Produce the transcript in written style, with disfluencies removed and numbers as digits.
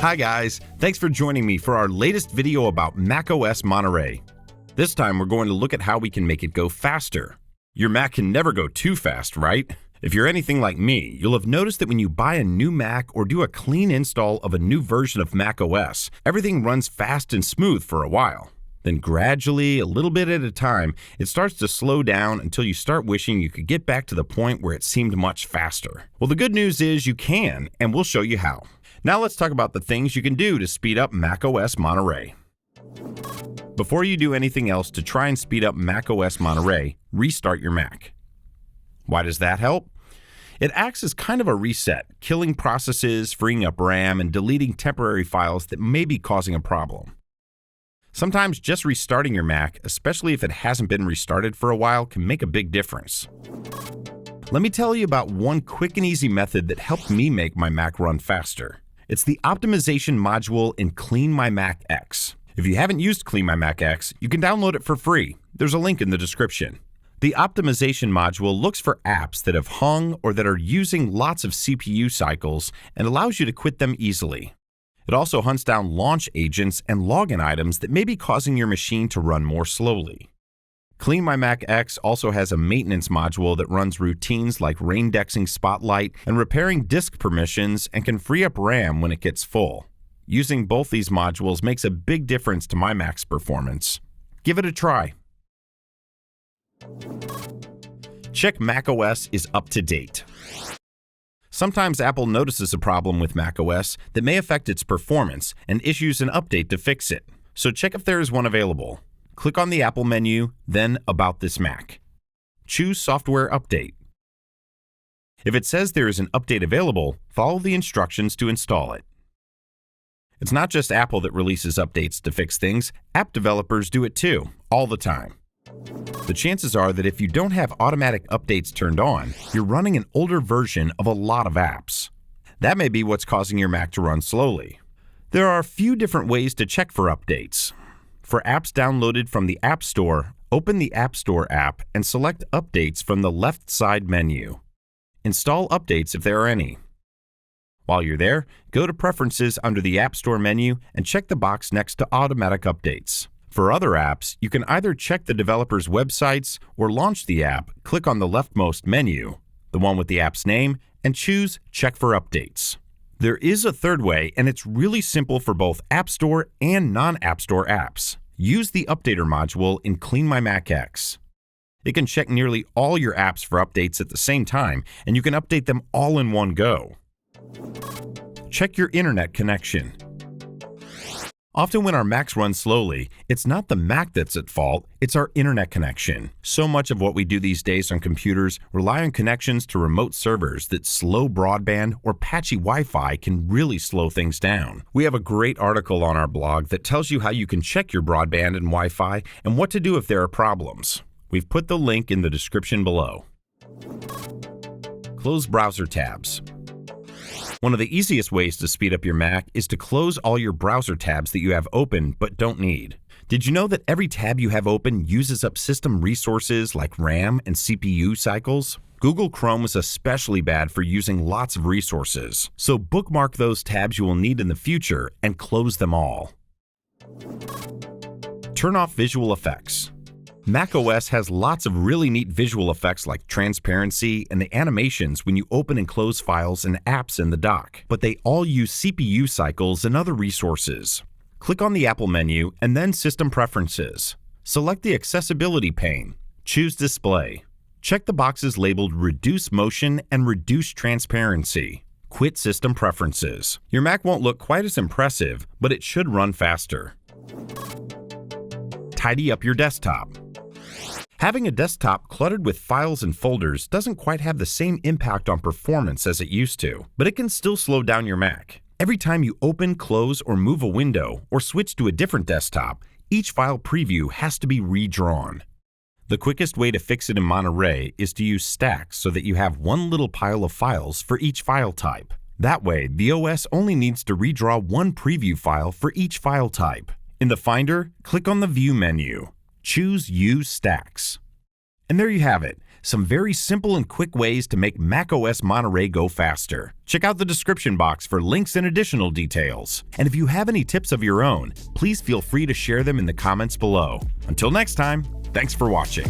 Hi guys, thanks for joining me for our latest video about macOS Monterey. This time we're going to look at how we can make it go faster. Your Mac can never go too fast, right? If you're anything like me, you'll have noticed that when you buy a new Mac or do a clean install of a new version of macOS, everything runs fast and smooth for a while. Then gradually, a little bit at a time, it starts to slow down until you start wishing you could get back to the point where it seemed much faster. Well, the good news is you can, and we'll show you how. Now let's talk about the things you can do to speed up macOS Monterey. Before you do anything else to try and speed up macOS Monterey, restart your Mac. Why does that help? It acts as kind of a reset, killing processes, freeing up RAM, and deleting temporary files that may be causing a problem. Sometimes just restarting your Mac, especially if it hasn't been restarted for a while, can make a big difference. Let me tell you about one quick and easy method that helped me make my Mac run faster. It's the optimization module in Clean My Mac X. If you haven't used Clean My Mac X, you can download it for free. There's a link in the description. The optimization module looks for apps that have hung or that are using lots of CPU cycles and allows you to quit them easily. It also hunts down launch agents and login items that may be causing your machine to run more slowly. Clean My Mac X also has a maintenance module that runs routines like raindexing Spotlight and repairing disk permissions and can free up RAM when it gets full. Using both these modules makes a big difference to my Mac's performance. Give it a try. Check macOS is up to date. Sometimes Apple notices a problem with macOS that may affect its performance and issues an update to fix it. So check if there is one available. Click on the Apple menu, then About this Mac. Choose Software Update. If it says there is an update available, follow the instructions to install it. It's not just Apple that releases updates to fix things, app developers do it too, all the time. The chances are that if you don't have automatic updates turned on, you're running an older version of a lot of apps. That may be what's causing your Mac to run slowly. There are a few different ways to check for updates. For apps downloaded from the App Store, open the App Store app and select Updates from the left side menu. Install updates if there are any. While you're there, go to Preferences under the App Store menu and check the box next to Automatic Updates. For other apps, you can either check the developer's websites or launch the app, click on the leftmost menu, the one with the app's name, and choose Check for Updates. There is a third way, and it's really simple for both App Store and non-App Store apps. Use the Updater module in Clean My Mac X. It can check nearly all your apps for updates at the same time, and you can update them all in one go. Check your internet connection. Often when our Macs run slowly, it's not the Mac that's at fault, it's our internet connection. So much of what we do these days on computers rely on connections to remote servers that slow broadband or patchy Wi-Fi can really slow things down. We have a great article on our blog that tells you how you can check your broadband and Wi-Fi and what to do if there are problems. We've put the link in the description below. Close browser tabs. One of the easiest ways to speed up your Mac is to close all your browser tabs that you have open but don't need. Did you know that every tab you have open uses up system resources like RAM and CPU cycles? Google Chrome is especially bad for using lots of resources, so bookmark those tabs you will need in the future and close them all. Turn off visual effects. macOS has lots of really neat visual effects like transparency and the animations when you open and close files and apps in the dock, but they all use CPU cycles and other resources. Click on the Apple menu and then System Preferences. Select the Accessibility pane. Choose Display. Check the boxes labeled Reduce Motion and Reduce Transparency. Quit System Preferences. Your Mac won't look quite as impressive, but it should run faster. Tidy up your desktop. Having a desktop cluttered with files and folders doesn't quite have the same impact on performance as it used to, but it can still slow down your Mac. Every time you open, close, or move a window, or switch to a different desktop, each file preview has to be redrawn. The quickest way to fix it in Monterey is to use stacks so that you have one little pile of files for each file type. That way, the OS only needs to redraw one preview file for each file type. In the Finder, click on the View menu. Choose Use Stacks. And there you have it. some very simple and quick ways to make macOS Monterey go faster. Check out the description box for links and additional details. And if you have any tips of your own, please feel free to share them in the comments below. Until next time, thanks for watching.